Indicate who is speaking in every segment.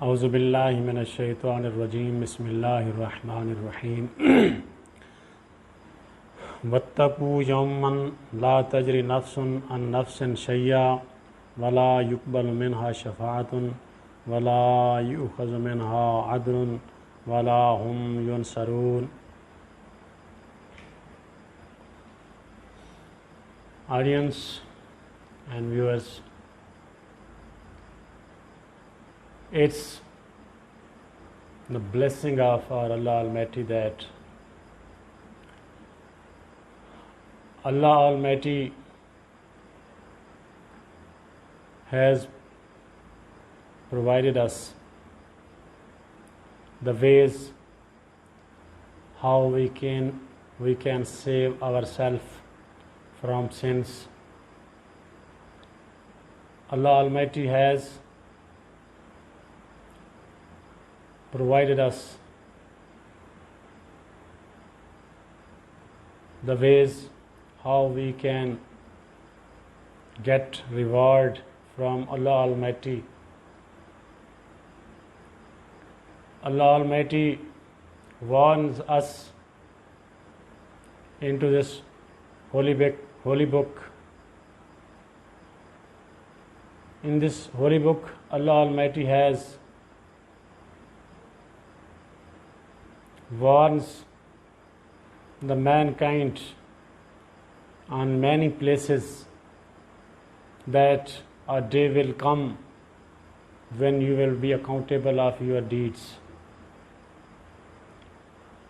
Speaker 1: أعوذ بالله من الشيطان الرجيم بسم الله الرحمن الرحيم واتقوا يوما لا تجري نفس عن نفس شيئا ولا يقبل منها شفاعة ولا يؤخذ منها عدل ولا هم ينصرون. Audience and viewers, it's the blessing of our Allah Almighty that Allah Almighty has provided us the ways how we can save ourselves from sins. Allah Almighty has provided us the ways how we can get reward from Allah Almighty. Allah Almighty warns us into this holy book. In this holy book, Allah Almighty has warns the mankind on many places that a day will come when you will be accountable of your deeds.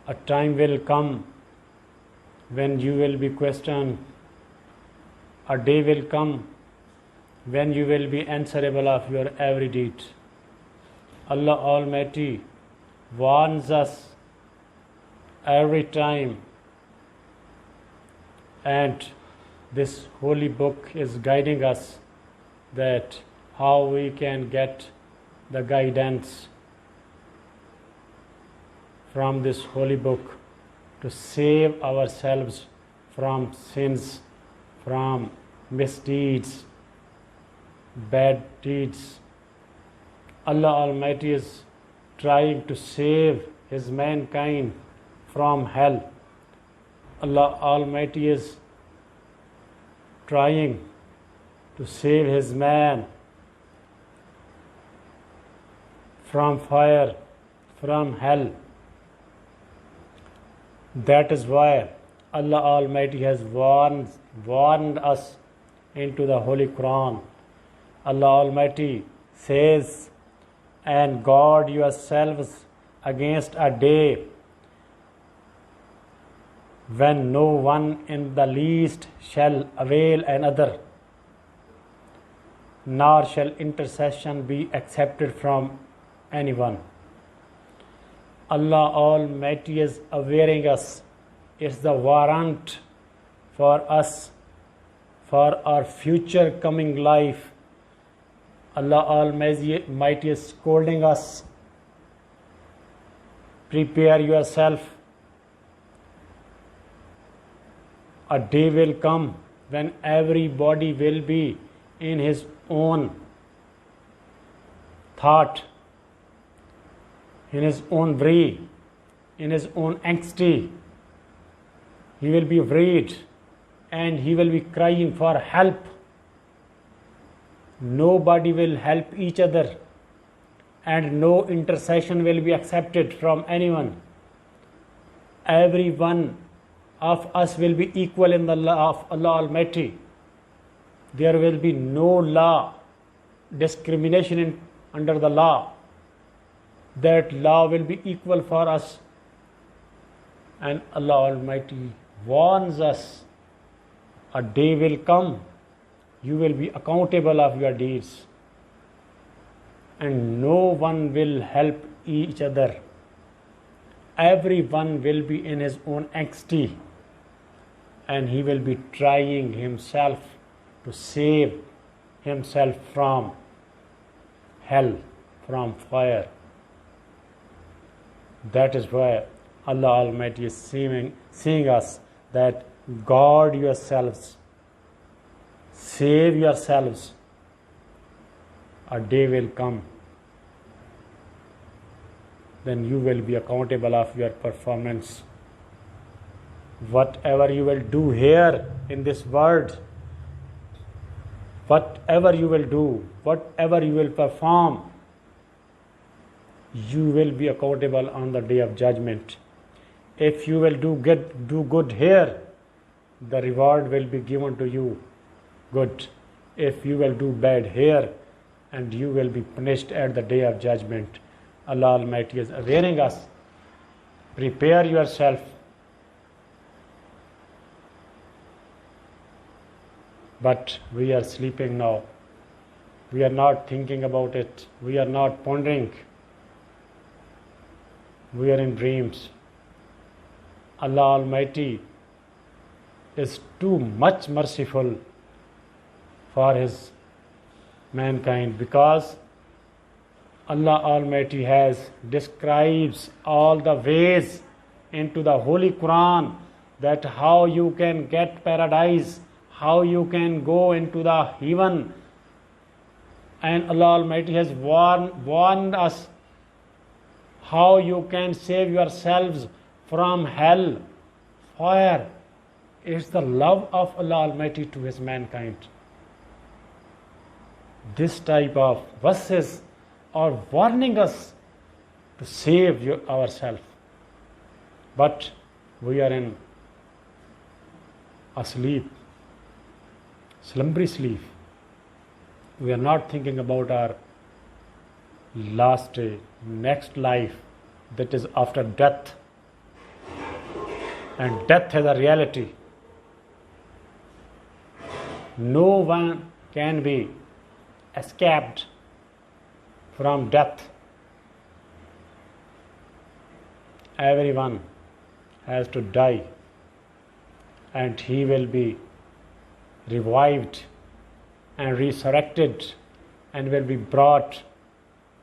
Speaker 1: A time will come when you will be questioned. A day will come when you will be answerable of your every deed. Allah Almighty warns us every time, and this holy book is guiding us that how we can get the guidance from this holy book to save ourselves from sins, from misdeeds, bad deeds. Allah Almighty is trying to save His mankind from hell. Allah Almighty is trying to save His man from fire, from hell. That is why Allah Almighty has warned us into the Holy Quran. Allah Almighty says, and guard yourselves against a day when no one in the least shall avail another, nor shall intercession be accepted from anyone. Allah Almighty is awareing us. It's the warrant for us, for our future coming life. Allah Almighty is scolding us. Prepare yourself. A day will come when everybody will be in his own thought, in his own worry, in his own anxiety. He will be worried and he will be crying for help. Nobody will help each other and no intercession will be accepted from anyone. Every one of us will be equal in the law of Allah Almighty. There will be no law, discrimination under the law. That law will be equal for us. And Allah Almighty warns us, a day will come, you will be accountable of your deeds. And no one will help each other. Everyone will be in his own anxiety. And he will be trying himself to save himself from hell, from fire. That is why Allah Almighty is seeing us that guard yourselves, save yourselves. A day will come then you will be accountable of your performance. Whatever you will do here in this world, whatever you will do, whatever you will perform, you will be accountable on the day of judgment. If you will do good here, the reward will be given to you good. If you will do bad here, and you will be punished at the day of judgment. Allah Almighty is warning us, prepare yourself. But we are sleeping now. We are not thinking about it. We are not pondering. We are in dreams. Allah Almighty is too much merciful for His mankind, because Allah Almighty describes all the ways into the Holy Quran, that how you can get paradise, how you can go into the heaven. And Allah Almighty has warned us how you can save yourselves from hell, fire. It's the love of Allah Almighty to His mankind. This type of verses are warning us to save ourselves. But we are in asleep, slumbery sleep. We are not thinking about our last day, next life, that is after death. And death is a reality. No one can be escaped from death. Everyone has to die, and he will be revived and resurrected and will be brought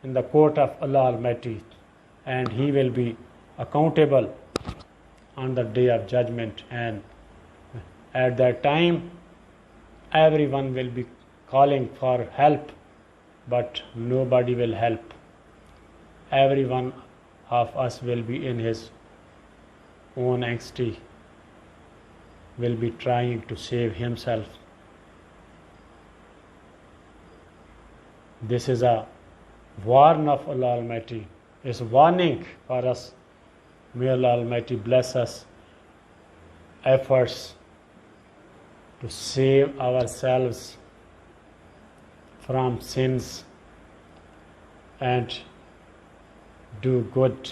Speaker 1: in the court of Allah Almighty, and he will be accountable on the day of judgment. And at that time, everyone will be calling for help, but nobody will help. Every one of us will be in his own anxiety, will be trying to save himself. This is a warn of Allah Almighty. It's a warning for us. May Allah Almighty bless us efforts to save ourselves from sins and do good